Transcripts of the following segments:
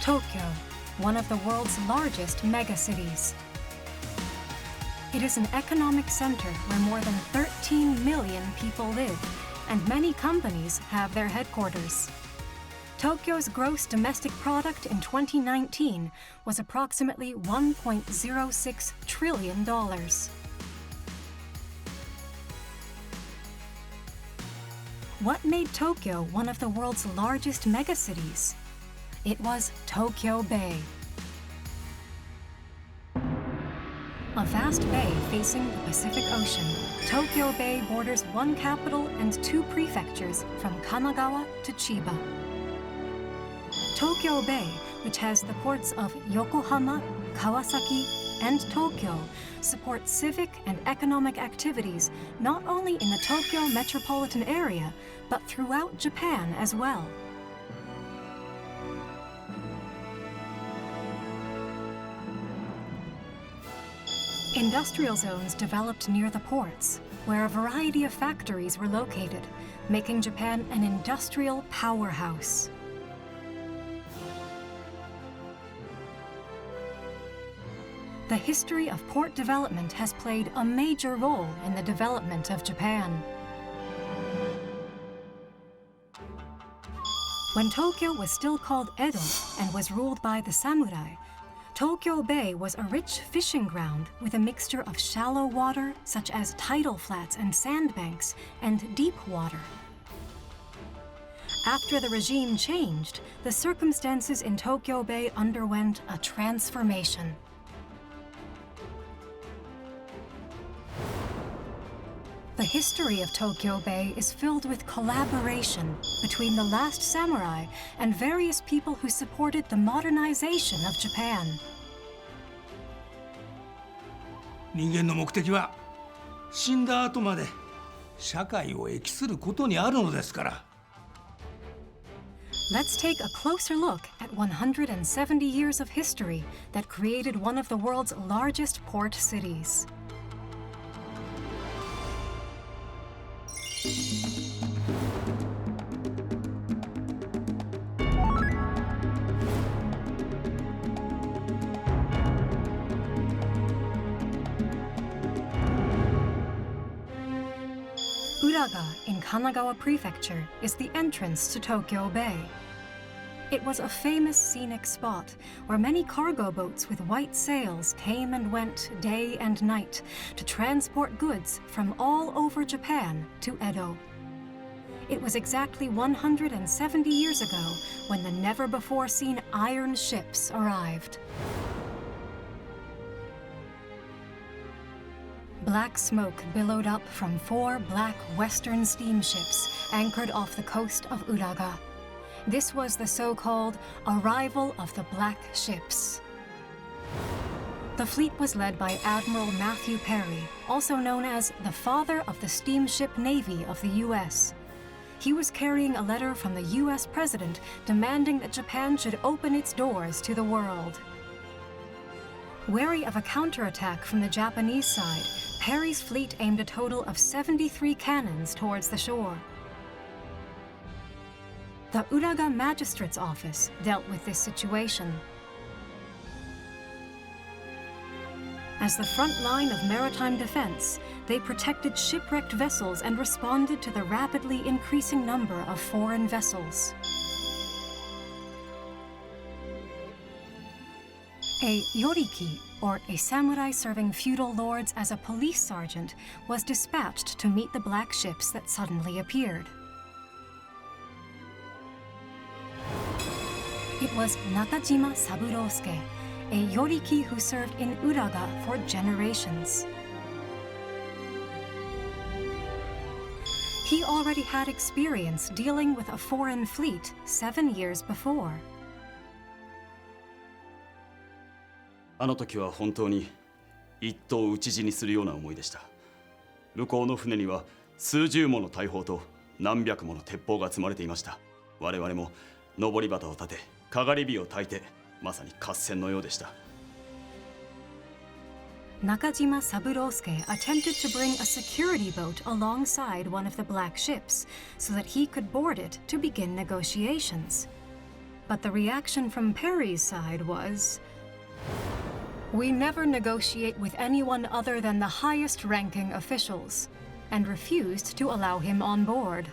Tokyo, one of the world's largest megacities. It is an economic center where more than 13 million people live, and many companies have their headquarters. Tokyo's gross domestic product in 2019 was approximately $1.06 trillion. What made Tokyo one of the world's largest megacities? It was Tokyo Bay. A vast bay facing the Pacific Ocean, Tokyo Bay borders one capital and two prefectures from Kanagawa to Chiba. Tokyo Bay, which has the ports of Yokohama, Kawasaki, and Tokyo, supports civic and economic activities not only in the Tokyo metropolitan area, but throughout Japan as well. Industrial zones developed near the ports, where a variety of factories were located, making Japan an industrial powerhouse. The history of port development has played a major role in the development of Japan. When Tokyo was still called Edo and was ruled by the samurai, Tokyo Bay was a rich fishing ground with a mixture of shallow water, such as tidal flats and sandbanks, and deep water. After the regime changed, the circumstances in Tokyo Bay underwent a transformation. The history of Tokyo Bay is filled with collaboration between the last samurai and various people who supported the modernization of Japan. 人間の目的は死んだ後まで社会を益することにあるのですから。Let's take a closer look at 170 years of history that created one of the world's largest port cities. Uraga in Kanagawa Prefecture is the entrance to Tokyo Bay. It was a famous scenic spot where many cargo boats with white sails came and went day and night to transport goods from all over Japan to Edo. It was exactly 170 years ago when the never-before-seen iron ships arrived. Black smoke billowed up from 4 black Western steamships anchored off the coast of Uraga. This was the so-called arrival of the black ships. The fleet was led by Admiral Matthew Perry, also known as the father of the steamship navy of the U.S. He was carrying a letter from the U.S. president demanding that Japan should open its doors to the world. Wary of a counterattack from the Japanese side, Perry's fleet aimed a total of 73 cannons towards the shore. The Uraga Magistrate's Office dealt with this situation. As the front line of maritime defense, they protected shipwrecked vessels and responded to the rapidly increasing number of foreign vessels. A yoriki, or a samurai serving feudal lords as a police sergeant, was dispatched to meet the black ships that suddenly appeared. It was Nakajima Saburosuke, a yoriki who served in Uraga for generations. He already had experience dealing with a foreign fleet 7 years before. あの時は本当に一刀討ち死にするような思いでした。向こうの船には数十もの大砲と何百もの鉄砲が積まれていました。我々も上り旗を立て、かがり火を焚いて、まさに合戦のようでした。Nakajima Saburosuke attempted to bring a security boat alongside one of the black ships so that he could board it to begin negotiations. But the reaction from Perry's side was, "We never negotiate with anyone other than the highest-ranking officials," and refused to allow him on board.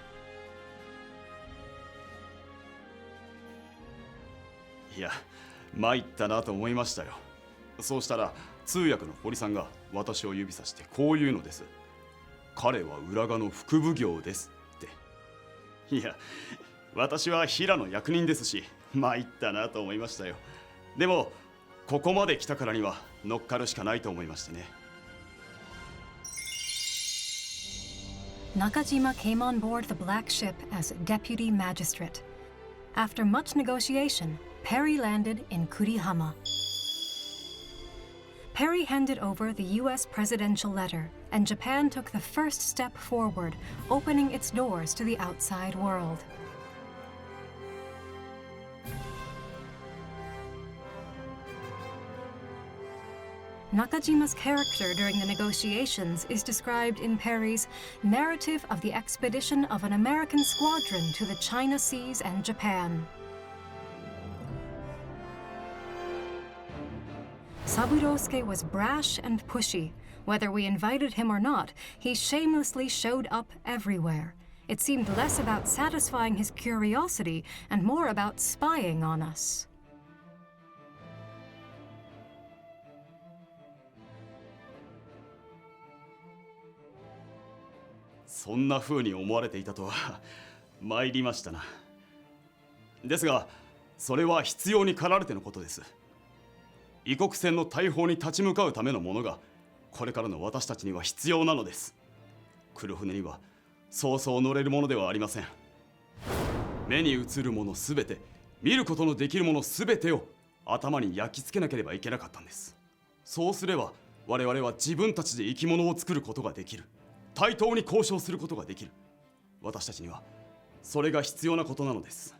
いや、参ったなと思いましたよ。そうしたら通訳の堀さんが私を指さしてこう言うのです。彼は浦賀の副奉行ですって。いや、私は平の役人ですし、参ったなと思いましたよ。でもここまで来たからには乗っかるしかないと思いましてね。Nakajima came on board the Black Ship as deputy magistrate. After much negotiation, Perry landed in Kurihama. Perry handed over the U.S. presidential letter, and Japan took the first step forward, opening its doors to the outside world. Nakajima's character during the negotiations is described in Perry's Narrative of the Expedition of an American Squadron to the China Seas and Japan. Saburosuke was brash and pushy. Whether we invited him or not, he shamelessly showed up everywhere. It seemed less about satisfying his curiosity and more about spying on us. そんな風に思われていたとは参りましたな。ですが、それは必要に駆られてのことです。異国船の大砲に立ち向かうためのものがこれからの私たちには必要なのです。黒船にはそうそう乗れるものではありません。目に映るものすべて、見ることのできるものすべてを頭に焼き付けなければいけなかったんです。そうすれば我々は自分たちで生き物を作ることができる。対等に交渉することができる。私たちにはそれが必要なことなのです。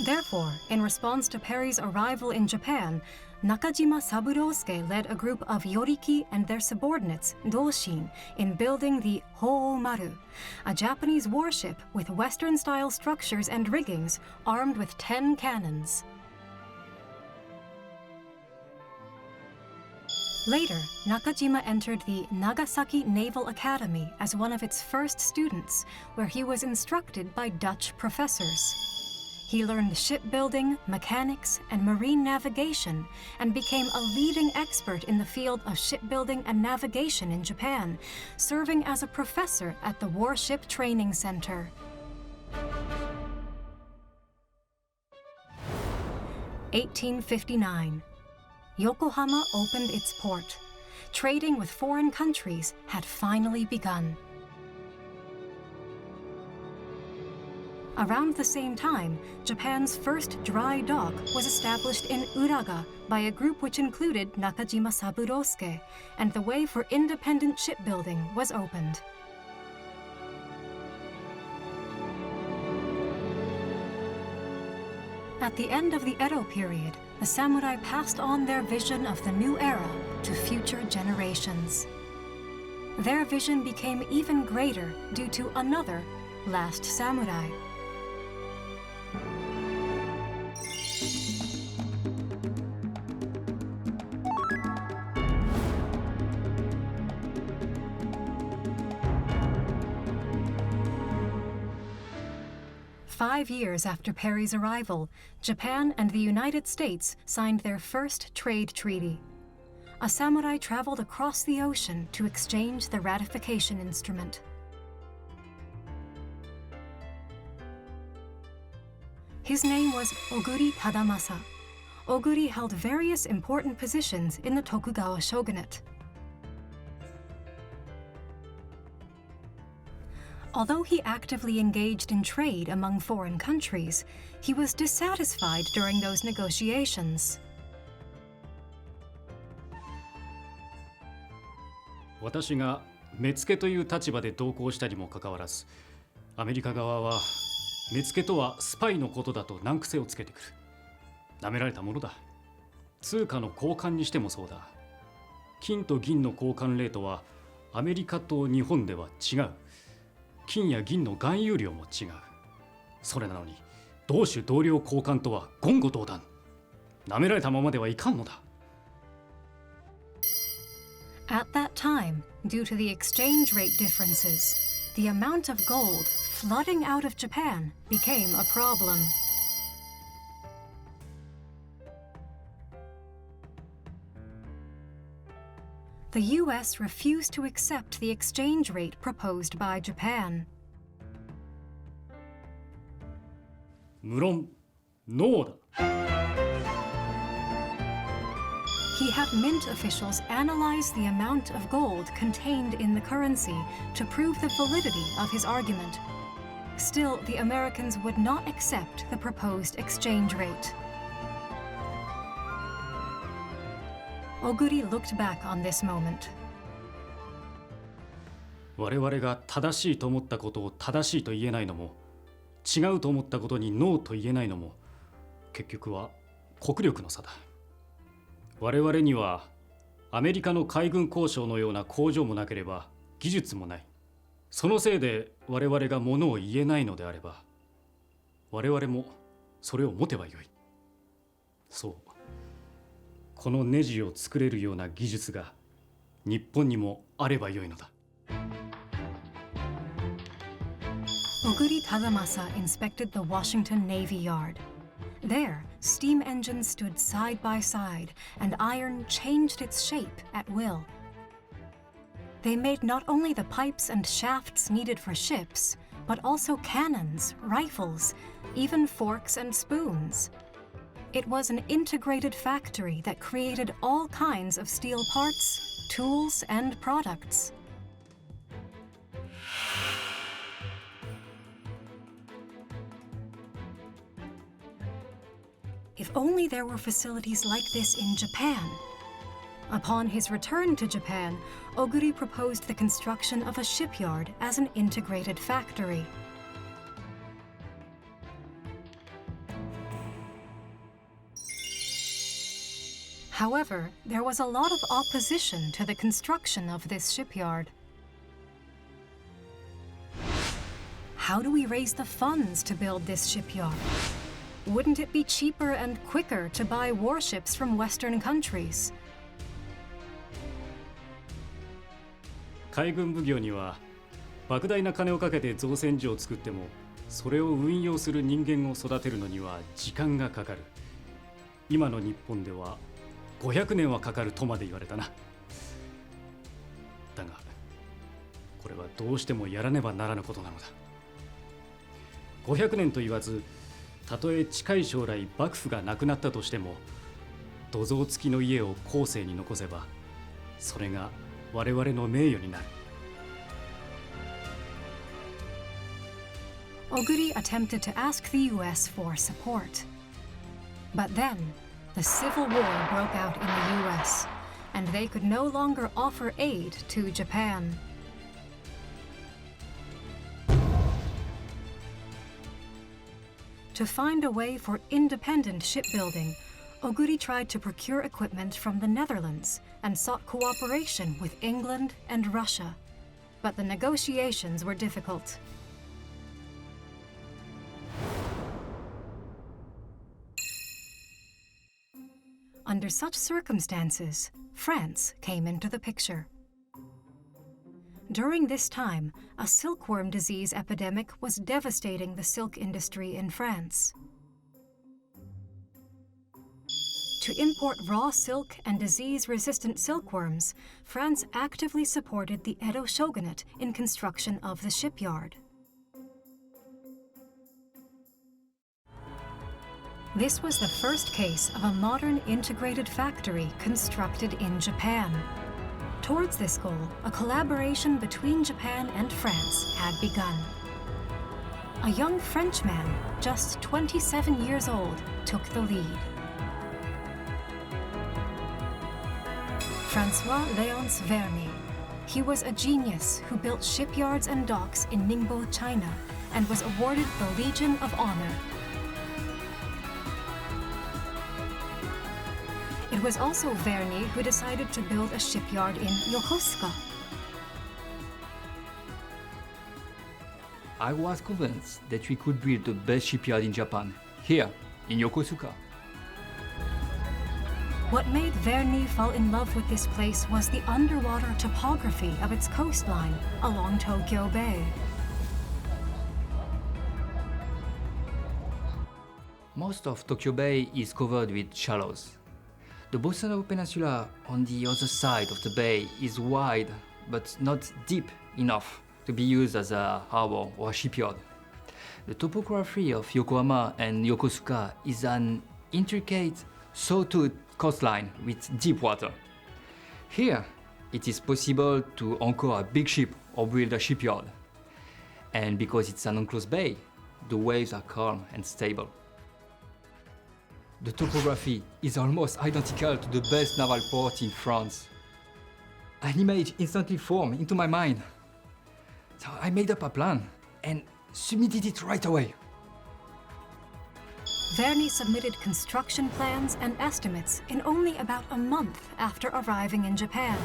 Therefore, in response to Perry's arrival in Japan, Nakajima Saburosuke led a group of Yoriki and their subordinates, Doshin, in building the Ho'omaru, a Japanese warship with Western-style structures and riggings, armed with 10 cannons. Later, Nakajima entered the Nagasaki Naval Academy as one of its first students, where he was instructed by Dutch professors. He learned shipbuilding, mechanics, and marine navigation, and became a leading expert in the field of shipbuilding and navigation in Japan, serving as a professor at the Warship Training Center. (1859) Yokohama opened its port. Trading with foreign countries had finally begun. Around the same time, Japan's first dry dock was established in Uraga by a group which included Nakajima Saburosuke, and the way for independent shipbuilding was opened. At the end of the Edo period, the samurai passed on their vision of the new era to future generations. Their vision became even greater due to another last samurai. Five years after Perry's arrival, Japan and the United States signed their first trade treaty. A samurai traveled across the ocean to exchange the ratification instrument. His name was Oguri Tadamasa. Oguri held various important positions in the Tokugawa shogunate. Although he actively engaged in trade among foreign countries, he was dissatisfied during those negotiations. 私が目付という立場で同行したにもかかわらず、アメリカ側は目付とはスパイのことだと難癖をつけてくる。舐められたものだ。通貨の交換にしてもそうだ。金と銀の交換レートはアメリカと日本では違う。金や銀の含有量も違う。それなのに同種同僚交換とは言語道断。なめられたままではいかんのだ。At that time, due to the exchange rate differences, the amount of gold flooding out of Japan became a problem. The US refused to accept the exchange rate proposed by Japan. 無論、ノーだ。He had mint officials analyze the amount of gold contained in the currency to prove the validity of his argument. Still, the Americans would not accept the proposed exchange rate. Oguri looked back on this moment. 我々が正しいと思ったことを正しいと言えないのも、違うと思ったことにノーと言えないのも、結局は国力の差だ。我々にはアメリカの海軍工廠のような工場もなければ技術もない。そのせいで我々がものを言えないのであれば、我々もそれを持てばよい。そう、このネジを作れるような技術が日本にもあればよいのだ。Oguri Tadamasa inspected the Washington Navy Yard. There, steam engines stood side by side, and iron changed its shape at will. They made not only the pipes and shafts needed for ships, but also cannons, rifles, even forks and spoons. It was an integrated factory that created all kinds of steel parts, tools, and products. If only there were facilities like this in Japan. Upon his return to Japan, Oguri proposed the construction of a shipyard as an integrated factory. However, there was a lot of opposition to the construction of this shipyard. How do we raise the funds to build this shipyard? Wouldn't it be cheaper and quicker to buy warships from Western countries? 海軍奉行には莫大な金をかけて造船所を作っても、それを運用する人間を育てるのには時間がかかる。今の日本では500年はかかるとまで言われたな。だがこれはどうしてもやらねばならぬことなのだ。500年と言わず、たとえ近い将来幕府がなくなったとしても、土蔵付きの家を後世に残せば、それが我々の名誉になる。Oguri attempted to ask the US for support. But then, the Civil War broke out in the US, and they could no longer offer aid to Japan. To find a way for independent shipbuilding, Oguri tried to procure equipment from the Netherlands and sought cooperation with England and Russia. But the negotiations were difficult. Under such circumstances, France came into the picture. During this time, a silkworm disease epidemic was devastating the silk industry in France. To import raw silk and disease-resistant silkworms, France actively supported the Edo shogunate in construction of the shipyard. This was the first case of a modern integrated factory constructed in Japan. Towards this goal, a collaboration between Japan and France had begun. A young Frenchman, just 27 years old, took the lead. François-Léonce Vernet. He was a genius who built shipyards and docks in Ningbo, China, and was awarded the Legion of Honor. It was also Vernet who decided to build a shipyard in Yokosuka. I was convinced that we could build the best shipyard in Japan, here, in Yokosuka. What made Verny fall in love with this place was the underwater topography of its coastline along Tokyo Bay. Most of Tokyo Bay is covered with shallows. The Bosano Peninsula on the other side of the bay is wide but not deep enough to be used as a harbor or a shipyard. The topography of Yokohama and Yokosuka is an intricate, sawtooth coastline with deep water. Here, it is possible to anchor a big ship or build a shipyard. And because it's an enclosed bay, the waves are calm and stable. The topography is almost identical to the best naval port in France. An image instantly formed into my mind. So I made up a plan and submitted it right away. Verny submitted construction plans and estimates in only about a month after arriving in Japan.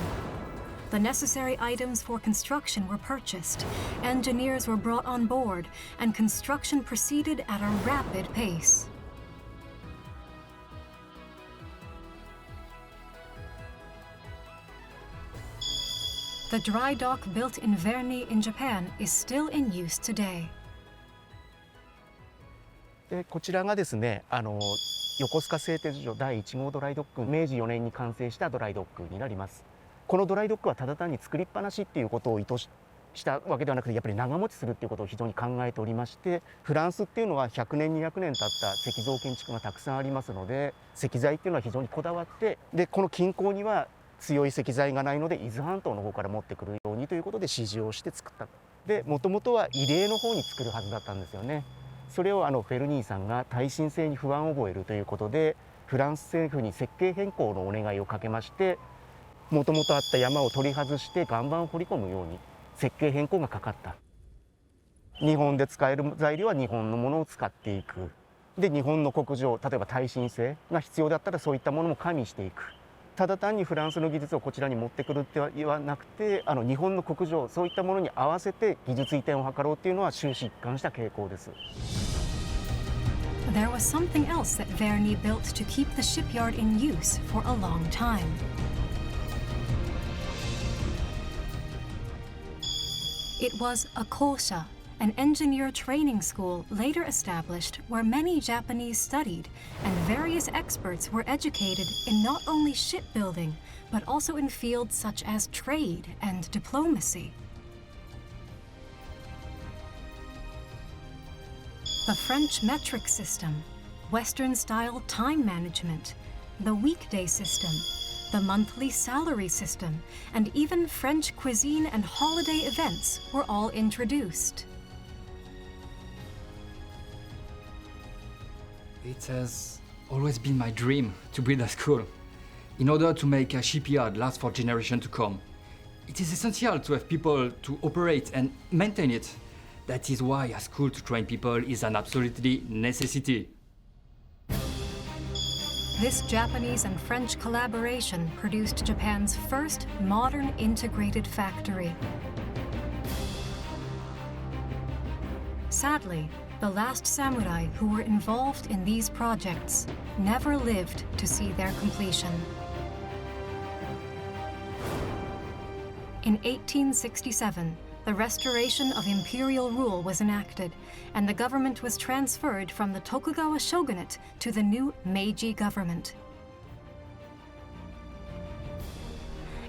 The necessary items for construction were purchased, engineers were brought on board, and construction proceeded at a rapid pace. The dry dock built in Verny in Japan is still in use today. でこちらがですね、横須賀製鉄所第1号ドライドック、明治4年に完成したドライドックになります。このドライドックはただ単に作りっぱなしっていうことを意図したわけではなくて、やっぱり長持ちするっていうことを非常に考えておりまして、フランスっていうのは100年200年経った石造建築がたくさんありますので、石材っていうのは非常にこだわって、でこの近郊には強い石材がないので伊豆半島の方から持ってくるようにということで指示をして作った。でもともとは慰霊の方に作るはずだったんですよね。それをフェルニーさんが耐震性に不安を覚えるということで、フランス政府に設計変更のお願いをかけまして、もともとあった山を取り外して岩盤を掘り込むように設計変更がかかった。日本で使える材料は日本のものを使っていく。で日本の国情、例えば耐震性が必要だったらそういったものも加味していく。ただ単にフランスの技術をこちらに持ってくるってはなくて、日本の国情、そういったものに合わせて技術移転を図ろうっていうのは終始一貫した傾向です。There was something else that Verny built to keep the shipyard in use for a long time. It was a kosha, an engineer training school later established where many Japanese studied, and various experts were educated in not only shipbuilding, but also in fields such as trade and diplomacy. The French metric system, Western-style time management, the weekday system, the monthly salary system, and even French cuisine and holiday events were all introduced. It has always been my dream to build a school. In order to make a shipyard last for generations to come, it is essential to have people to operate and maintain it. That is why a school to train people is an absolutely necessity. This Japanese and French collaboration produced Japan's first modern integrated factory. Sadly, the last samurai who were involved in these projects never lived to see their completion. In 1867, the restoration of imperial rule was enacted, and the government was transferred from the Tokugawa shogunate to the new Meiji government.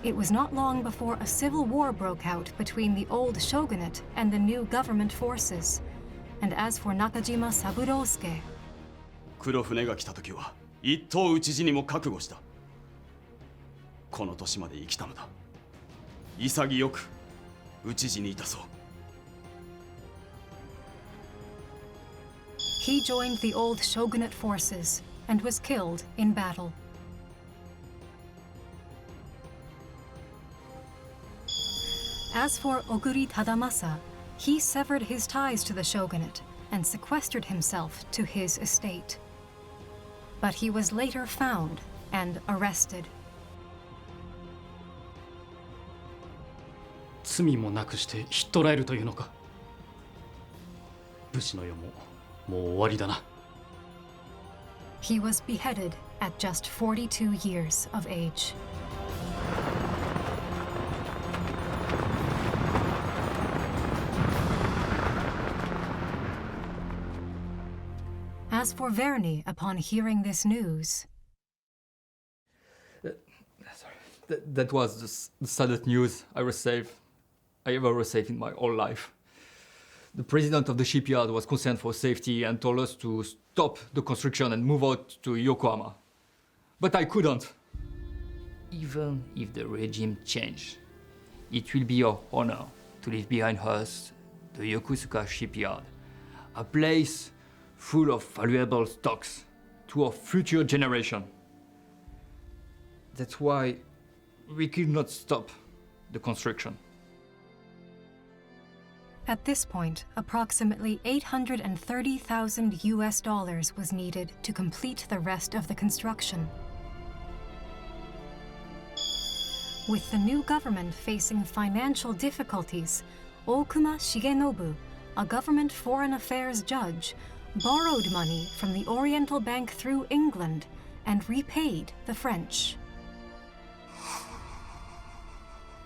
It was not long before a civil war broke out between the old shogunate and the new government forces. And as for Nakajima Saburousuke, 黒船が来た時は一等討ち死にも覚悟した。この年まで生きたのだ。潔く討ち死にいたそう。he joined the old shogunate forces and was killed in battle. As for Oguri Tadamasa, he severed his ties to the shogunate and sequestered himself to his estate. But he was later found and arrested. 罪もなくしてひっ捕らえるというのか。武士の世ももう終わりだな。 He was beheaded at just 42 years of age. As for Verny, upon hearing this news, That was the saddest news I ever received in my whole life. The president of the shipyard was concerned for safety and told us to stop the construction and move out to Yokohama. But I couldn't. Even if the regime changed, it will be our honor to leave behind us the Yokosuka shipyard, a place full of valuable stocks to our future generation. That's why we could not stop the construction. at this point, approximately $830,000 was needed to complete the rest of the construction. With the new government facing financial difficulties, Okuma Shigenobu, a government foreign affairs judge, borrowed money from the Oriental Bank through England and repaid the French.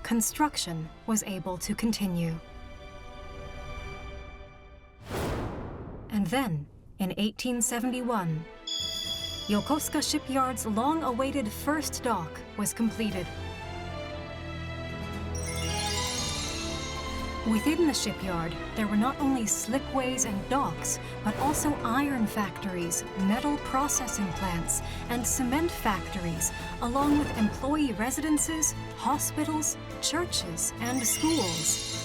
Construction was able to continue. And then, in 1871, Yokosuka Shipyard's long-awaited first dock was completed. Within the shipyard, there were not only slipways and docks, but also iron factories, metal processing plants, and cement factories, along with employee residences, hospitals, churches, and schools.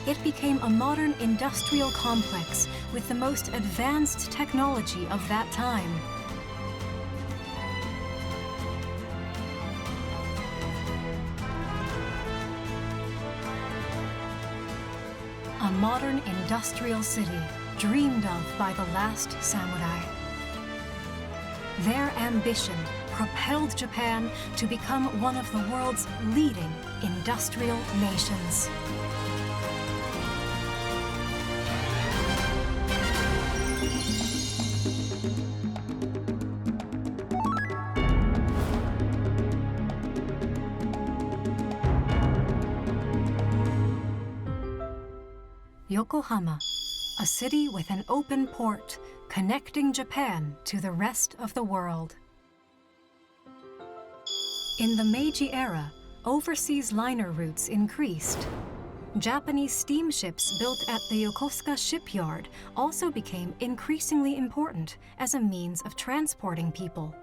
It became a modern industrial complex with the most advanced technology of that time. A modern industrial city dreamed of by the last samurai. Their ambition propelled Japan to become one of the world's leading industrial nations. Yokohama, a city with an open port connecting Japan to the rest of the world. In the Meiji era, overseas liner routes increased. Japanese steamships built at the Yokosuka shipyard also became increasingly important as a means of transporting people.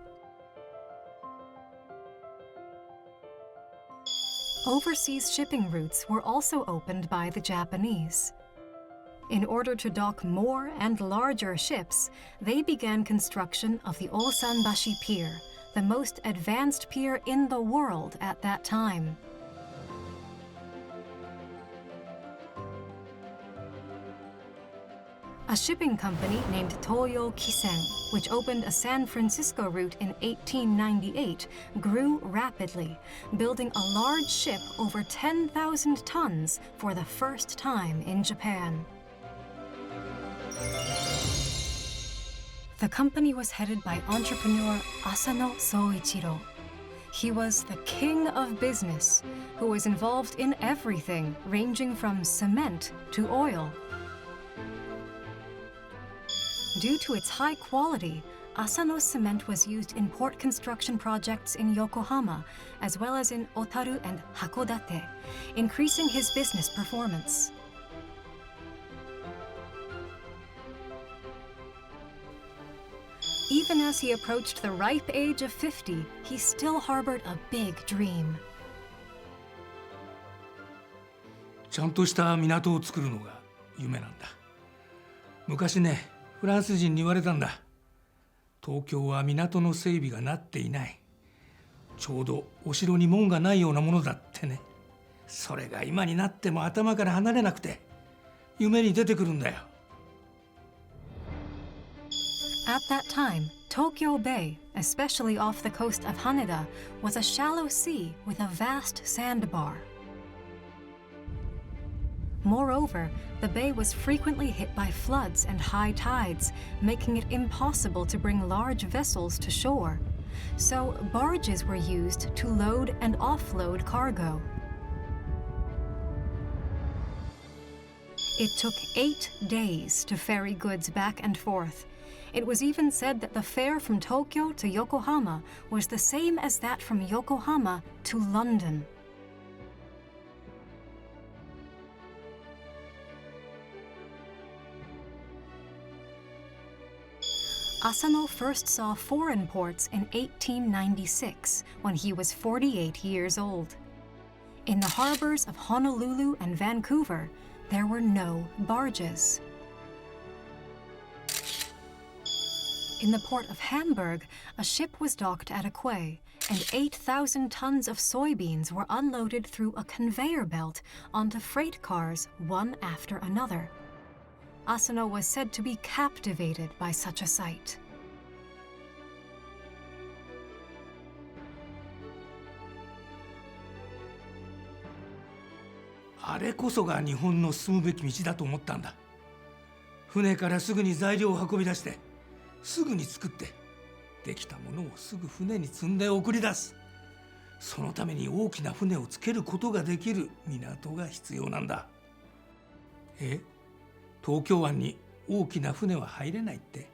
Overseas shipping routes were also opened by the Japanese. In order to dock more and larger ships, they began construction of the Osanbashi Pier, the most advanced pier in the world at that time. A shipping company named Toyo Kisen, which opened a San Francisco route in 1898, grew rapidly, building a large ship over 10,000 tons for the first time in Japan. The company was headed by entrepreneur Asano Soichiro. He was the king of business, who was involved in everything, ranging from cement to oil. Due to its high quality, Asano's cement was used in port construction projects in Yokohama, as well as in Otaru and Hakodate, increasing his business performance. Even as he approached the ripe age of 50, he still harbored a big dream. ちゃんとした港を作るのが夢なんだ。昔ね、フランス人に言われたんだ。東京は港の整備がなっていない。ちょうどお城に門がないようなものだってね。それが今になっても頭から離れなくて、夢に出てくるんだよ。At that time, Tokyo Bay, especially off the coast of Haneda, was a shallow sea with a vast sandbar. Moreover, the bay was frequently hit by floods and high tides, making it impossible to bring large vessels to shore. So barges were used to load and offload cargo. It took 8 days to ferry goods back and forth. It was even said that the fare from Tokyo to Yokohama was the same as that from Yokohama to London. Asano first saw foreign ports in 1896 when he was 48 years old. In the harbors of Honolulu and Vancouver, there were no barges. In the port of Hamburg, a ship was docked at a quay, and 8,000 tons of soybeans were unloaded through a conveyor belt onto freight cars, one after another. Asano was said to be captivated by such a sight. "あれこそが日本の進むべき道だと思ったんだ。船からすぐに材料を運び出して、すぐに作って、できたものをすぐ船に積んで送り出す。そのために大きな船をつけることができる港が必要なんだ。東京湾に大きな船は入れないって。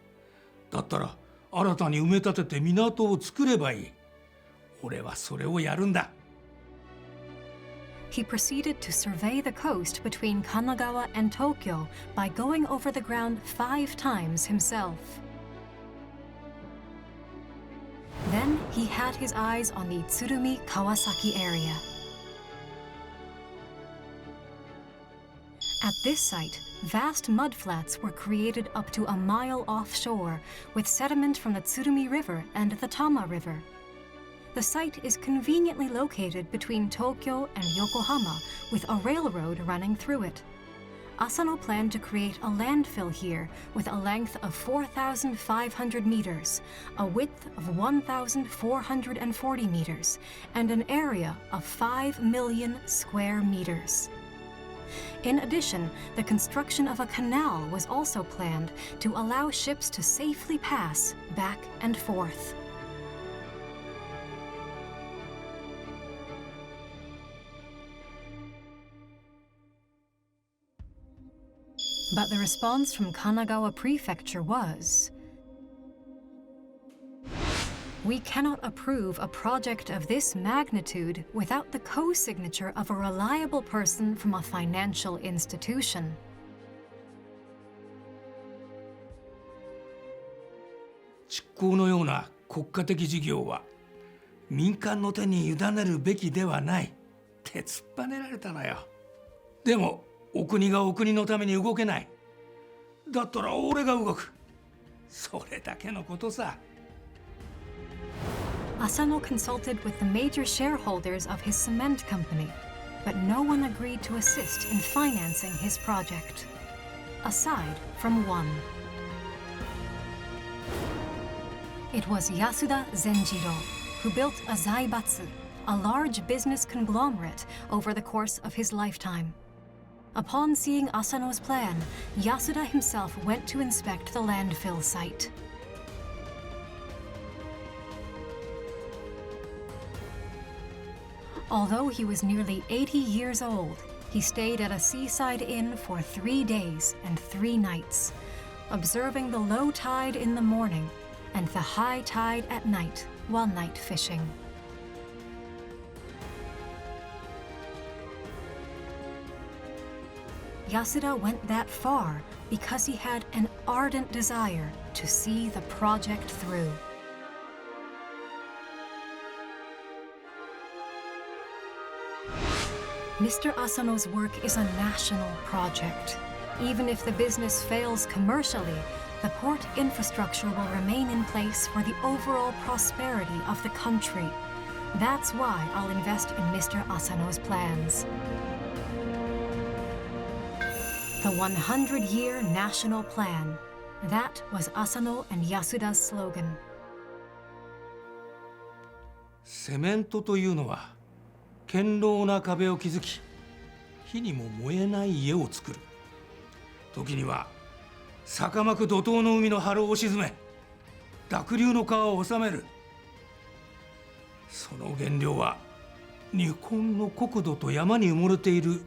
だったら新たに埋め立てて港を作ればいい。俺はそれをやるんだ." He proceeded to survey the coast between Kanagawa and Tokyo by going over the ground 5 times himself. Then he had his eyes on the Tsurumi-Kawasaki area. At this site, vast mudflats were created up to a mile offshore with sediment from the Tsurumi River and the Tama River. The site is conveniently located between Tokyo and Yokohama with a railroad running through it. Asano planned to create a landfill here with a length of 4,500 meters, a width of 1,440 meters, and an area of 5 million square meters. In addition, the construction of a canal was also planned to allow ships to safely pass back and forth. But the response from Kanagawa Prefecture was, "We cannot approve a project of this magnitude without the co-signature of a reliable person from a financial institution." 実行のような国家的事業は民間の手に委ねるべきではないって突っぱねられたのよ。でもお国がお国のために動けない。だったら俺が動く。それだけのことさ。Asano consulted with the major shareholders of his cement company, but no one agreed to assist in financing his project, aside from one. It was Yasuda Zenjiro, who built a zaibatsu, a large business conglomerate, over the course of his lifetime. Upon seeing Asano's plan, Yasuda himself went to inspect the landfill site. Although he was nearly 80 years old, he stayed at a seaside inn for 3 days and 3 nights, observing the low tide in the morning and the high tide at night while night fishing. Yasuda went that far because he had an ardent desire to see the project through. Mr. Asano's work is a national project. Even if the business fails commercially, the port infrastructure will remain in place for the overall prosperity of the country. That's why I'll invest in Mr. Asano's plans. The 100-year national plan. That was Asano and Yasuda's slogan. セメントというのは堅牢な壁を築き、火にも燃えない家を作る。時には坂巻怒涛の海の波浪を鎮め、濁流の川を治める。その原料は日本の国土と山に埋もれている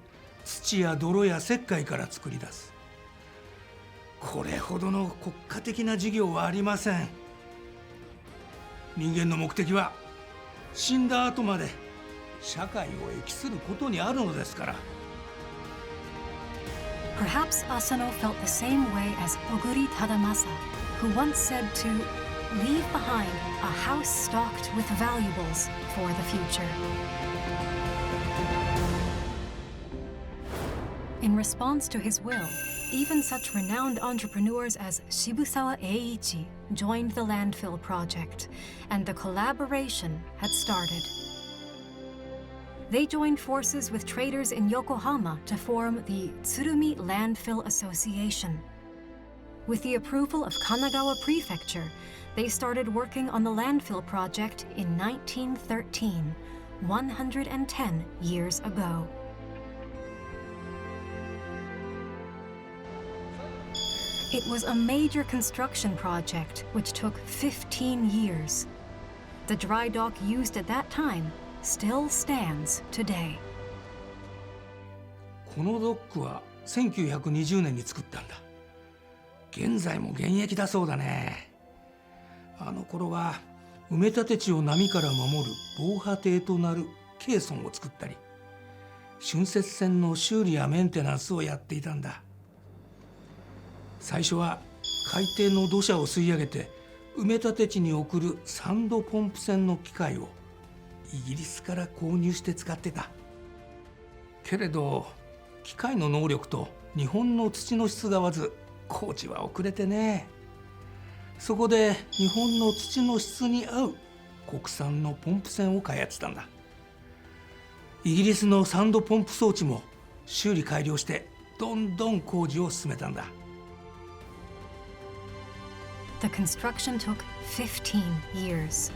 土や泥や石灰から作り出す。これほどの国家的な事業はありません。人間の目的は死んだ後まで社会を益することにあるのですから。Perhaps Asano felt the same way as Oguri Tadamasa, who once said to leave behind a house stocked with valuables for the future. In response to his will, even such renowned entrepreneurs as Shibusawa Eiichi joined the landfill project, and the collaboration had started. They joined forces with traders in Yokohama to form the Tsurumi Landfill Association. With the approval of Kanagawa Prefecture, they started working on the landfill project in 1913, 110 years ago. It was a major construction project which took 15 years. The dry dock used at that time still stands today. このドックは1920年に作ったんだ。現在も現役だそうだね。あの頃は埋め立て地を波から守る防波堤となるケーソンを作ったり、浚渫船の修理やメンテナンスをやっていたんだ。最初は海底の土砂を吸い上げて埋め立て地に送るサンドポンプ船の機械をイギリスから購入して使ってた。けれど機械の能力と日本の土の質が合わず工事は遅れてね。そこで日本の土の質に合う国産のポンプ船を開発したんだ。イギリスのサンドポンプ装置も修理改良してどんどん工事を進めたんだ。The construction took 15 years.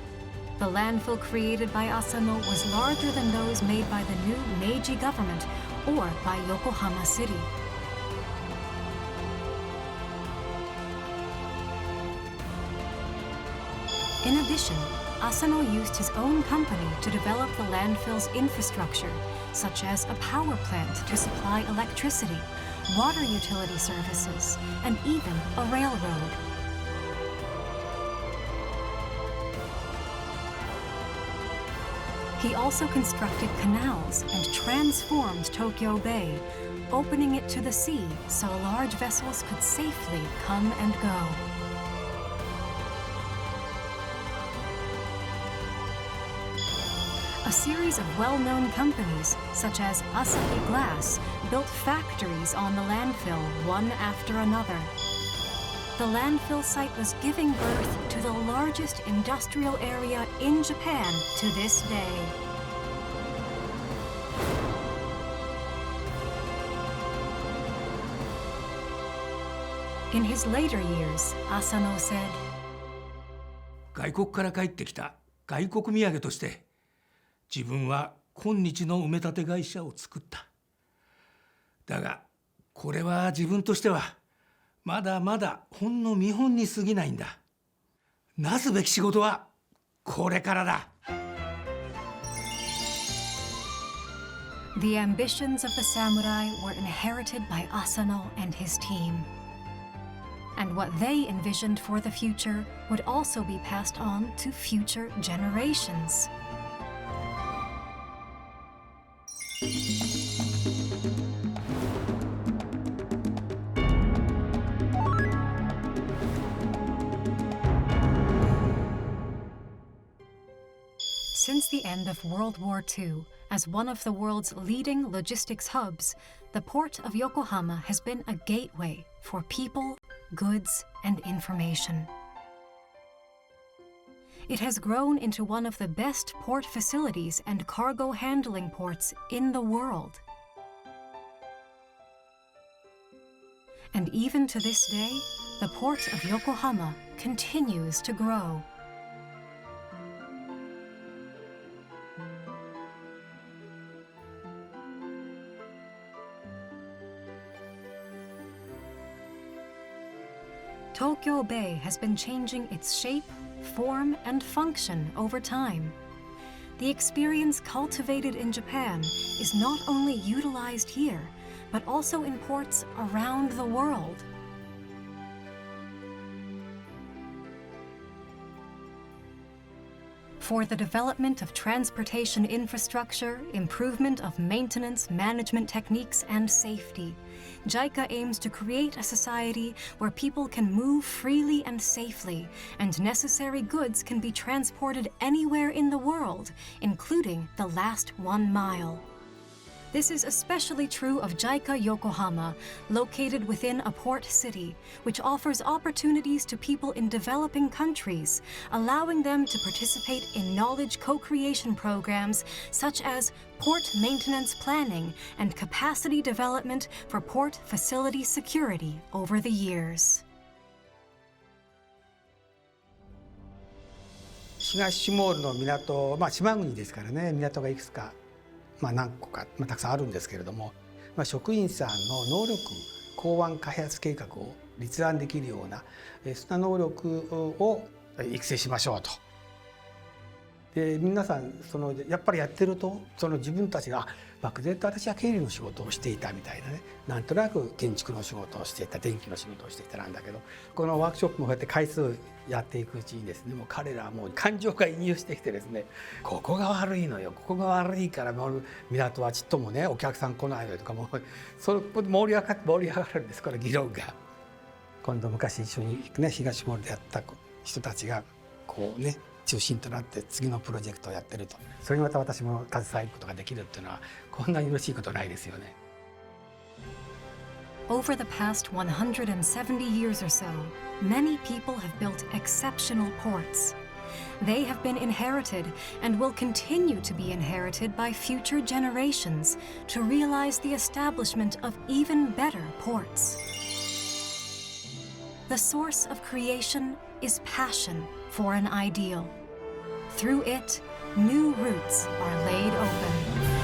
The landfill created by Asano was larger than those made by the new Meiji government or by Yokohama City. In addition, Asano used his own company to develop the landfill's infrastructure, such as a power plant to supply electricity, water utility services, and even a railroad. He also constructed canals and transformed Tokyo Bay, opening it to the sea so large vessels could safely come and go. A series of well-known companies, such as Asahi Glass, built factories on the landfill one after another. The landfill site was giving birth to the largest industrial area in Japan to this day. In his later years, Asano said, 外国から帰ってきた外国土産として自分は今日の埋め立て会社を作った。だがこれは自分としてはまだまだほんの見本に過ぎないんだ。なすべき仕事はこれからだ。The ambitions of the samurai were inherited by Asano and his team. And what they envisioned for the future would also be passed on to future generations. Since the end of World War II, as one of the world's leading logistics hubs, the port of Yokohama has been a gateway for people, goods, and information. It has grown into one of the best port facilities and cargo handling ports in the world. And even to this day, the port of Yokohama continues to grow. Tokyo Bay has been changing its shape, form, and function over time. The experience cultivated in Japan is not only utilized here, but also in ports around the world. For the development of transportation infrastructure, improvement of maintenance management techniques, and safety, JICA aims to create a society where people can move freely and safely, and necessary goods can be transported anywhere in the world, including the last 1 mile. This is especially true of JICA Yokohama, located within a port city, which offers opportunities to people in developing countries, allowing them to participate in knowledge co-creation programs such as port maintenance planning and capacity development for port facility security over the years. 東シモールの港、島国ですからね、港がいくつか、何個か、たくさんあるんですけれども、職員さんの能力、港湾開発計画を立案できるような、そんな能力を育成しましょうと。で皆さんやっぱりやってると自分たちが漠然と私は経理の仕事をしていたみたいなね、なんとなく建築の仕事をしていた、電気の仕事をしていたなんだけど、このワークショップもこうやって回数やっていくうちにですね、もう彼らはもう感情が移入してきてですね、ここが悪いのよ、ここが悪いから港はちっともねお客さん来ないのよとか、もうそれ盛り上がるんです、この議論が。今度昔一緒にね東モールでやった人たちがこうね中心となって次のプロジェクトをやってると、それにまた私も携わることができるっていうのはこんなに嬉しいことないですよね。Over the past 170 years or so, many people have built exceptional ports. They have been inherited and will continue to be inherited by future generations to realize the establishment of even better ports. The source of creation is passion for an ideal. Through it, new routes are laid open.